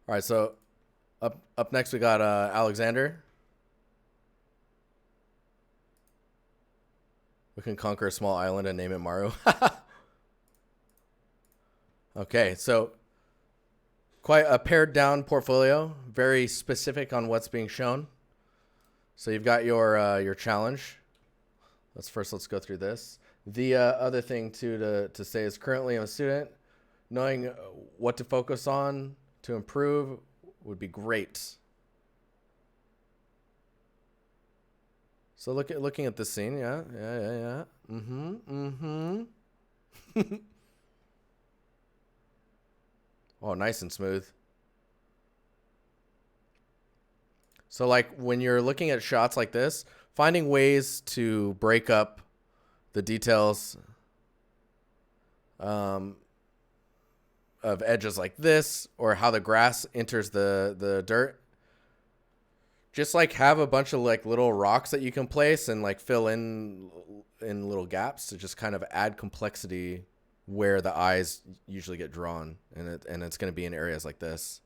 All right, so up next we got Alexander. We can conquer a small island and name it Maru. Okay, so quite a pared down portfolio, very specific on what's being shown. So you've got your challenge. Let's go through this. The other thing too to say is currently I'm a student. Knowing what to focus on to improve would be great. So looking at this scene, yeah. Oh, nice and smooth. So like when you're looking at shots like this, finding ways to break up the details of edges like this, or how the grass enters the dirt. Just like have a bunch of like little rocks that you can place and like fill in little gaps to just kind of add complexity where the eyes usually get drawn, and it's going to be in areas like this.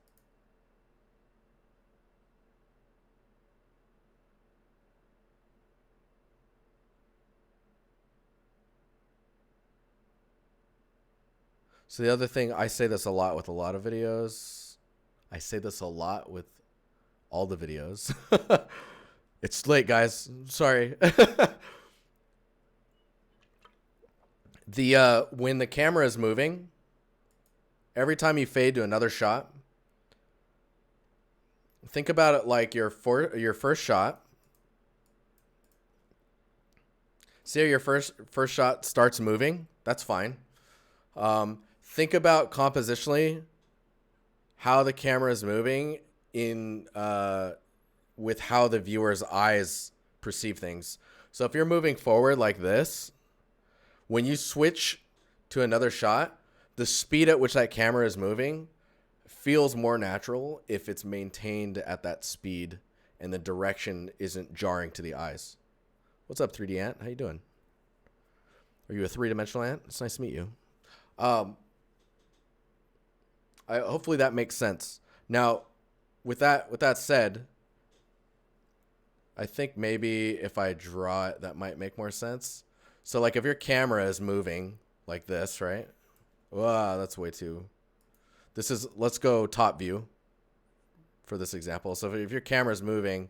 So the other thing, I say this a lot with a lot of videos. I say this a lot with all the videos. It's late, guys. Sorry. When the camera is moving, every time you fade to another shot, think about it like your first shot. See how your first shot starts moving? That's fine. Think about compositionally how the camera is moving in with how the viewer's eyes perceive things. So if you're moving forward like this, when you switch to another shot, the speed at which that camera is moving feels more natural if it's maintained at that speed and the direction isn't jarring to the eyes. What's up, 3D Ant? How you doing? Are you a three-dimensional ant? It's nice to meet you. Hopefully that makes sense. Now, with that said, I think maybe if I draw it, that might make more sense. So like if your camera is moving like this, right? Wow, that's way too. Let's go top view for this example. So if your camera is moving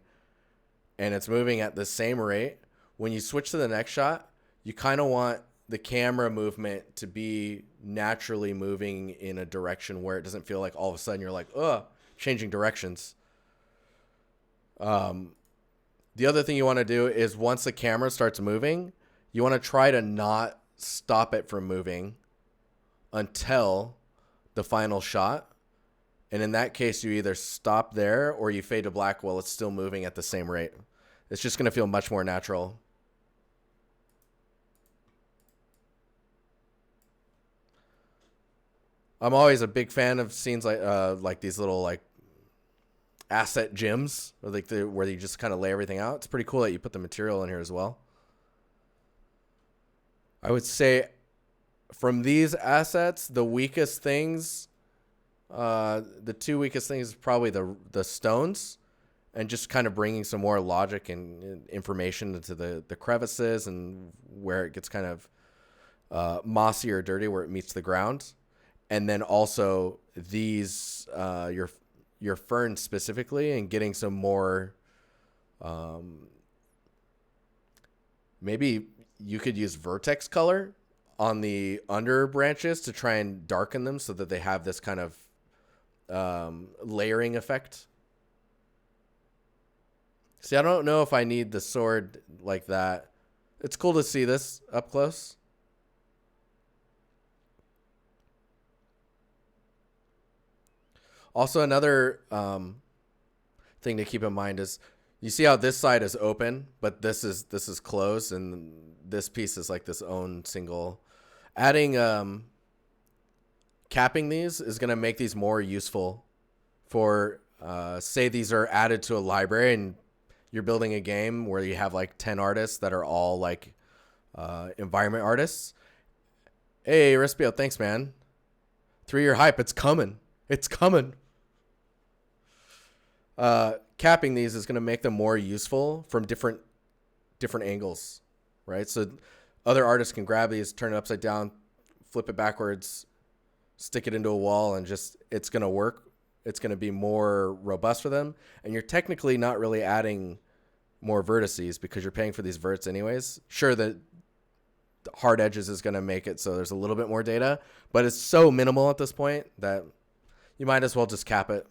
and it's moving at the same rate, when you switch to the next shot, you kind of want the camera movement to be naturally moving in a direction where it doesn't feel like all of a sudden you're like, changing directions. The other thing you want to do is once the camera starts moving, you want to try to not stop it from moving until the final shot. And in that case, you either stop there or you fade to black while it's still moving at the same rate. It's just going to feel much more natural. I'm always a big fan of scenes like these little like asset gyms, or like where you just kind of lay everything out. It's pretty cool that you put the material in here as well. I would say from these assets, the weakest things, the two weakest things is probably the stones, and just kind of bringing some more logic and information into the crevices and where it gets kind of mossy or dirty where it meets the ground. And then also these your fern specifically, and getting some more maybe you could use vertex color on the under branches to try and darken them so that they have this kind of layering effect. See, I don't know if I need the sword like that. It's cool to see this up close. Also, another thing to keep in mind is you see how this side is open, but this is closed, and this piece is like this own single. Adding capping these is going to make these more useful for say these are added to a library and you're building a game where you have like 10 artists that are all like environment artists. Hey, Respio, thanks, man. 3-year hype, it's coming. It's coming. capping these is going to make them more useful from different angles, right? So other artists can grab these, turn it upside down, flip it backwards, stick it into a wall, and just it's going to work. It's going to be more robust for them. And you're technically not really adding more vertices because you're paying for these verts anyways. Sure, the hard edges is going to make it so there's a little bit more data, but it's so minimal at this point that you might as well just cap it.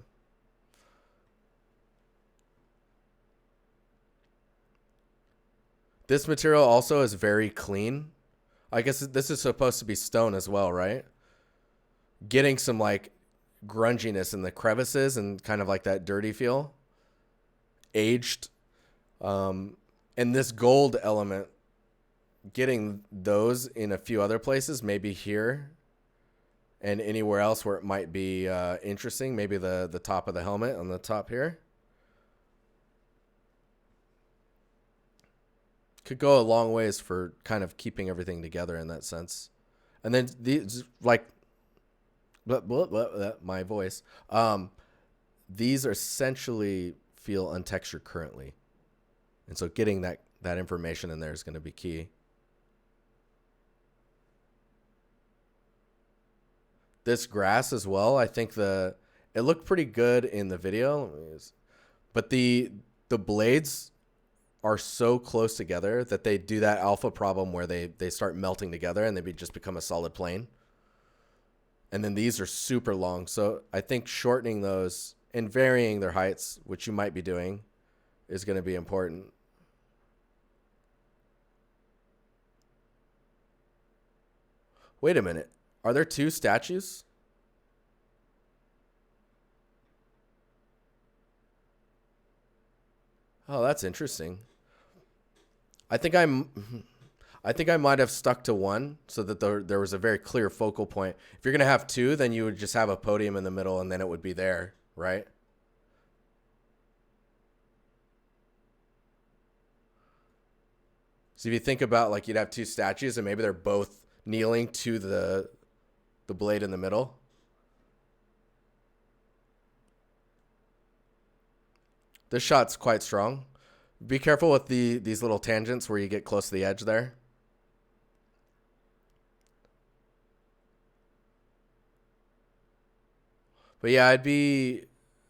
This material also is very clean. I guess this is supposed to be stone as well, right? Getting some like grunginess in the crevices and kind of like that dirty feel. Aged. And this gold element, getting those in a few other places, maybe here and anywhere else where it might be interesting. Maybe the top of the helmet on the top here. Could go a long ways for kind of keeping everything together in that sense. And then these, like, my voice. These are essentially feel untextured currently. And so getting that information in there is going to be key. This grass as well, I think it looked pretty good in the video. But the blades are so close together that they do that alpha problem where they start melting together and they just become a solid plane. And then these are super long. So I think shortening those and varying their heights, which you might be doing, is going to be important. Wait a minute. Are there two statues? Oh, that's interesting. I think I might have stuck to one so that there was a very clear focal point. If you're going to have two, then you would just have a podium in the middle and then it would be there, right? So if you think about, like, you'd have two statues and maybe they're both kneeling to the blade in the middle. This shot's quite strong. Be careful with these little tangents where you get close to the edge there. But yeah, I'd be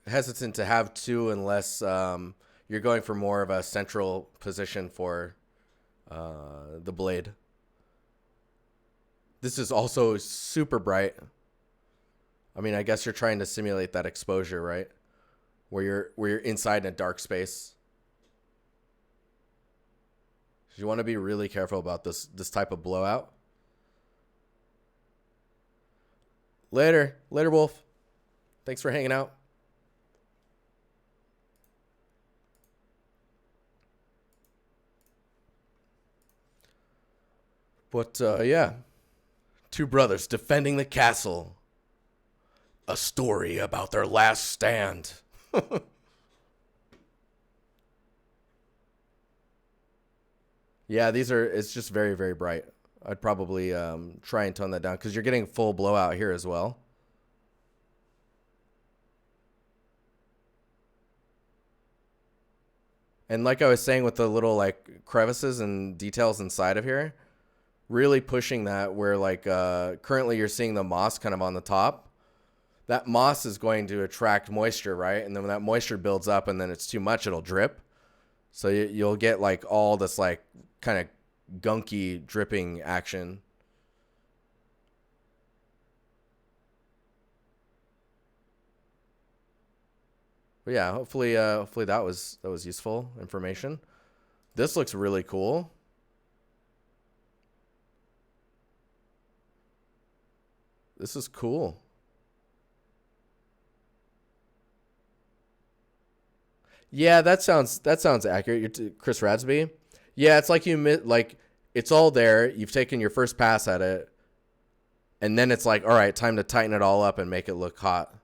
hesitant to have two unless you're going for more of a central position for the blade. This is also super bright. I mean, I guess you're trying to simulate that exposure, right? Where you're inside in a dark space. You want to be really careful about this type of blowout. Later, Wolf. Thanks for hanging out. But yeah, two brothers defending the castle. A story about their last stand. Yeah, it's just very, very bright. I'd probably try and tone that down because you're getting full blowout here as well. And like I was saying with the little like crevices and details inside of here, really pushing that where like currently you're seeing the moss kind of on the top. That moss is going to attract moisture, right? And then when that moisture builds up and then it's too much, it'll drip. So you'll get like all this like kind of gunky dripping action. But yeah, hopefully that was useful information. This looks really cool. This is cool. Yeah, that sounds accurate. You're Chris Radsby. Yeah, it's like it's all there. You've taken your first pass at it, and then it's like, all right, time to tighten it all up and make it look hot.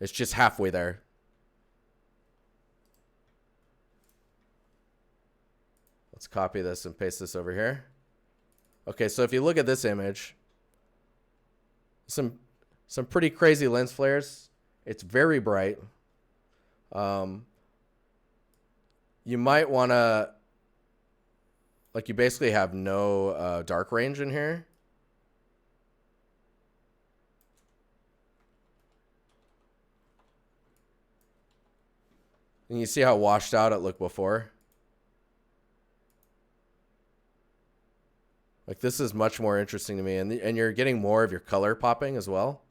It's just halfway there. Let's copy this and paste this over here. Okay, so if you look at this image, some pretty crazy lens flares. It's very bright. Um, you might want to, like, you basically have no dark range in here. And you see how washed out it looked before? Like, this is much more interesting to me. And you're getting more of your color popping as well.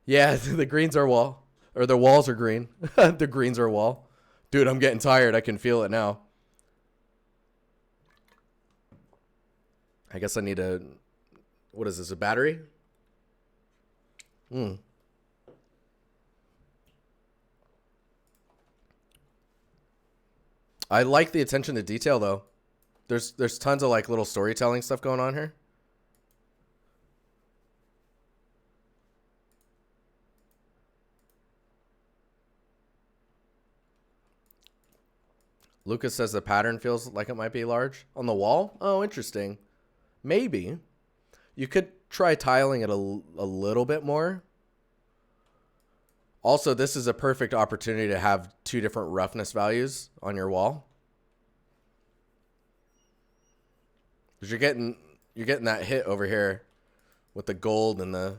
Yeah, the greens are wall. Or the walls are green. The greens are wall. Dude, I'm getting tired. I can feel it now. I guess I need a... What is this, a battery? I like the attention to detail, though. There's tons of, like, little storytelling stuff going on here. Lucas says the pattern feels like it might be large. On the wall? Oh, interesting. Maybe. You could try tiling it a little bit more. Also, this is a perfect opportunity to have 2 different roughness values on your wall. Because you're getting that hit over here with the gold and the...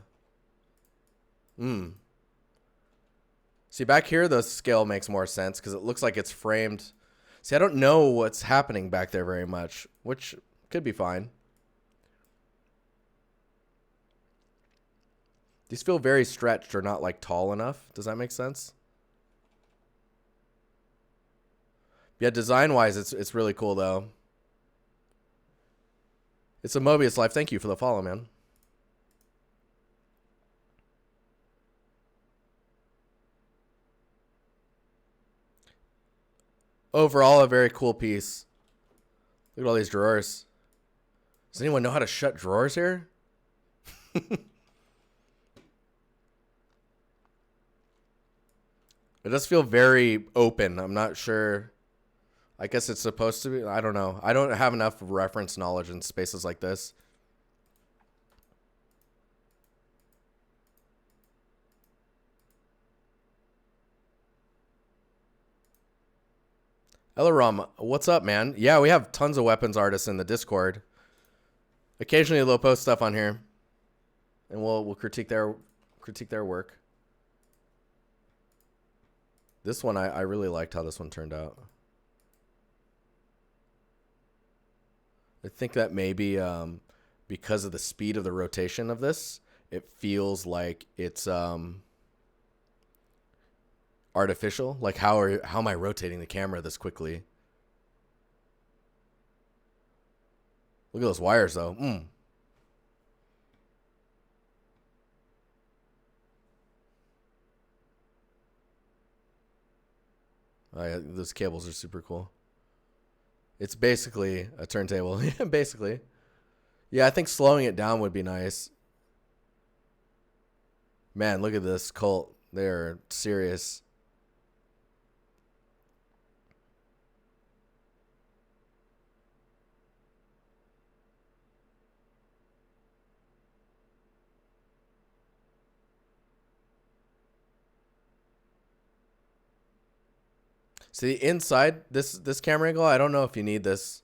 See, back here, the scale makes more sense because it looks like it's framed. See, I don't know what's happening back there very much, which could be fine. These feel very stretched or not, like, tall enough. Does that make sense? Yeah, design-wise, it's really cool, though. It's a Mobius Life. Thank you for the follow, man. Overall, a very cool piece. Look at all these drawers. Does anyone know how to shut drawers here? It does feel very open. I'm not sure. I guess it's supposed to be. I don't know. I don't have enough reference knowledge in spaces like this. Elarom, what's up, man? Yeah, we have tons of weapons artists in the Discord. Occasionally they'll post stuff on here, and we'll critique their work. This one, I really liked how this one turned out. I think that maybe because of the speed of the rotation of this, it feels like it's artificial. Like, how am I rotating the camera this quickly? Look at those wires, though. Oh, yeah, those cables are super cool. It's basically a turntable. Basically. Yeah, I think slowing it down would be nice. Man, look at this cult. They're serious. See, inside this camera angle, I don't know if you need this.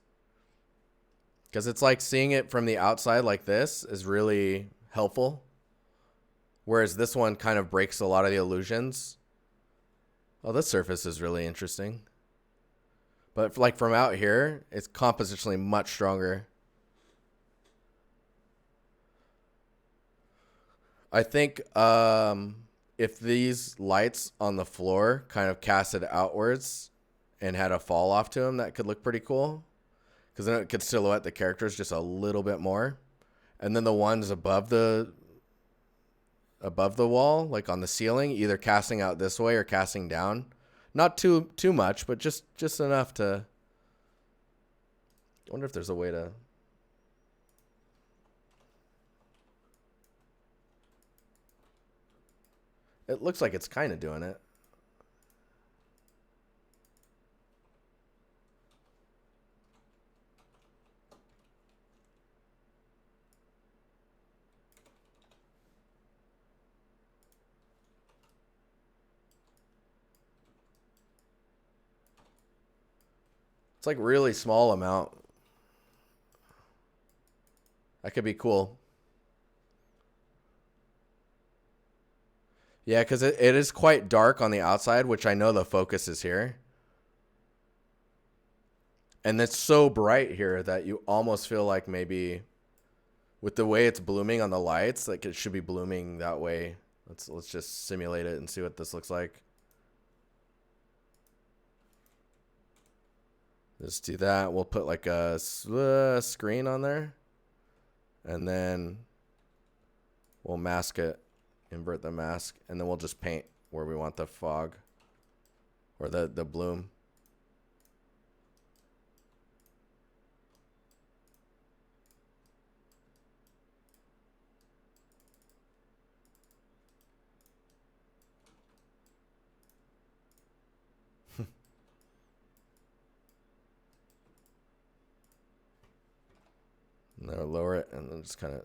Because it's like seeing it from the outside like this is really helpful. Whereas this one kind of breaks a lot of the illusions. Oh, this surface is really interesting. But like from out here, it's compositionally much stronger. I think if these lights on the floor kind of casted outwards and had a fall off to them, that could look pretty cool. Because then it could silhouette the characters just a little bit more. And then the ones above the wall, like on the ceiling, either casting out this way or casting down. Not too much, but just enough to... I wonder if there's a way to... It looks like it's kind of doing it. It's like really small amount. That could be cool. Yeah, because it is quite dark on the outside, which I know the focus is here. And it's so bright here that you almost feel like maybe with the way it's blooming on the lights, like it should be blooming that way. Let's just simulate it and see what this looks like. Just do that. We'll put like a screen on there. And then we'll mask it, invert the mask, and then we'll just paint where we want the fog or the bloom. And then lower it and then just kind of.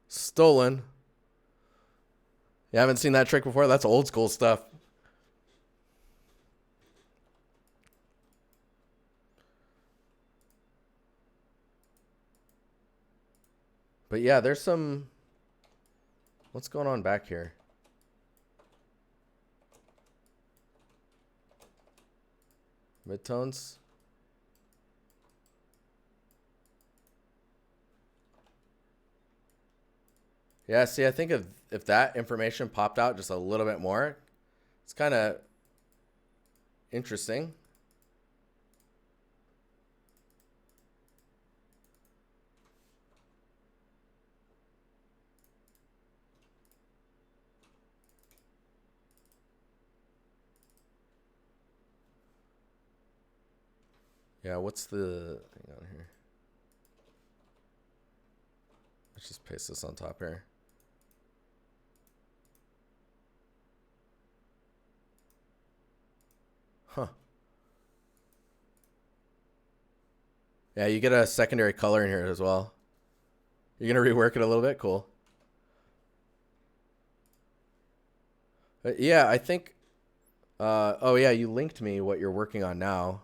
Stolen. You haven't seen that trick before? That's old school stuff. But yeah, there's some. What's going on back here? Midtones. Yeah, see, I think if that information popped out just a little bit more, it's kind of interesting. Yeah, what's the thing on here? Let's just paste this on top here. Huh. Yeah, you get a secondary color in here as well. You're going to rework it a little bit? Cool. But yeah, I think... oh, yeah, you linked me what you're working on now.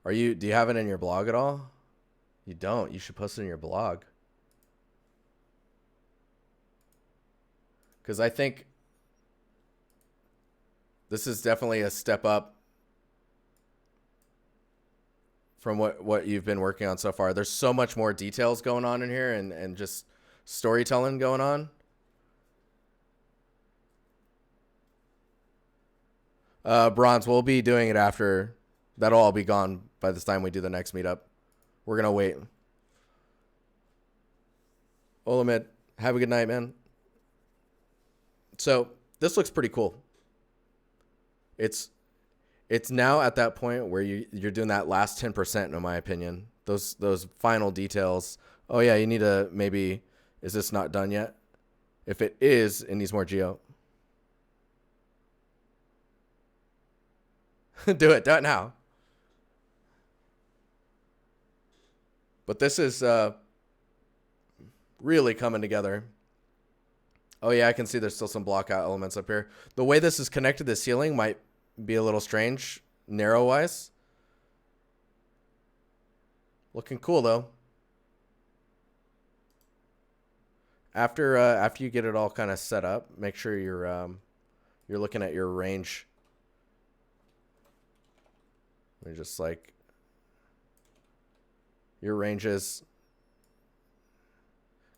Do you have it in your blog at all? You don't. You should post it in your blog. Because I think this is definitely a step up from what you've been working on so far. There's so much more details going on in here and just storytelling going on. Bronze, we'll be doing it after. That'll all be gone by the time we do the next meetup. We're going to wait. Olamid, have a good night, man. So this looks pretty cool. It's now at that point where you're doing that last 10%, in my opinion. Those final details. Oh yeah, you need to maybe, is this not done yet? If it is, it needs more geo. Do it now. But this is really coming together. Oh yeah, I can see there's still some block out elements up here. The way this is connected to the ceiling might be a little strange, narrow-wise. Looking cool though. After you get it all kind of set up, make sure you're looking at your range. You're just like your ranges.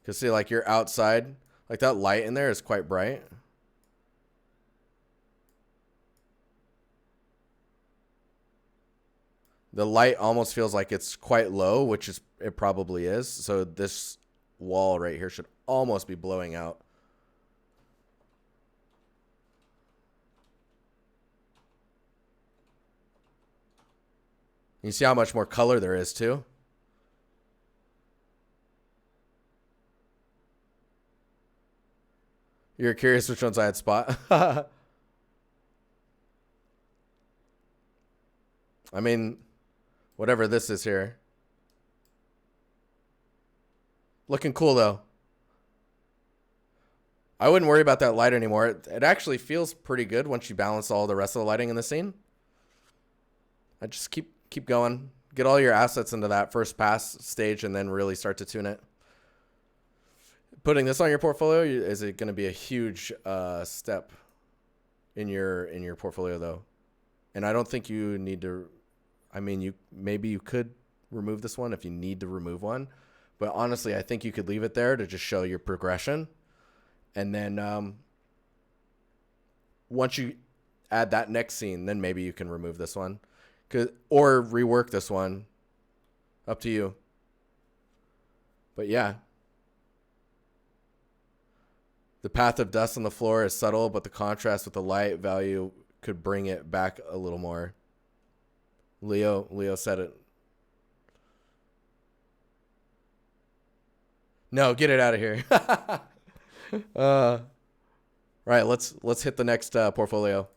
Cause see, like you're outside, like that light in there is quite bright. The light almost feels like it's quite low, which is it probably is. So this wall right here should almost be blowing out. You see how much more color there is too? You're curious which ones I had spot? I mean, whatever this is here. Looking cool though. I wouldn't worry about that light anymore. It actually feels pretty good once you balance all the rest of the lighting in the scene. I just keep going. Get all your assets into that first pass stage and then really start to tune it. Putting this on your portfolio, is it going to be a huge step in your portfolio though? And I don't think you need to. I mean, maybe you could remove this one if you need to remove one, but honestly, I think you could leave it there to just show your progression, and then once you add that next scene, then maybe you can remove this one, or rework this one. Up to you. But yeah. The path of dust on the floor is subtle, but the contrast with the light value could bring it back a little more. Leo said it. No, get it out of here. Right, let's hit the next portfolio.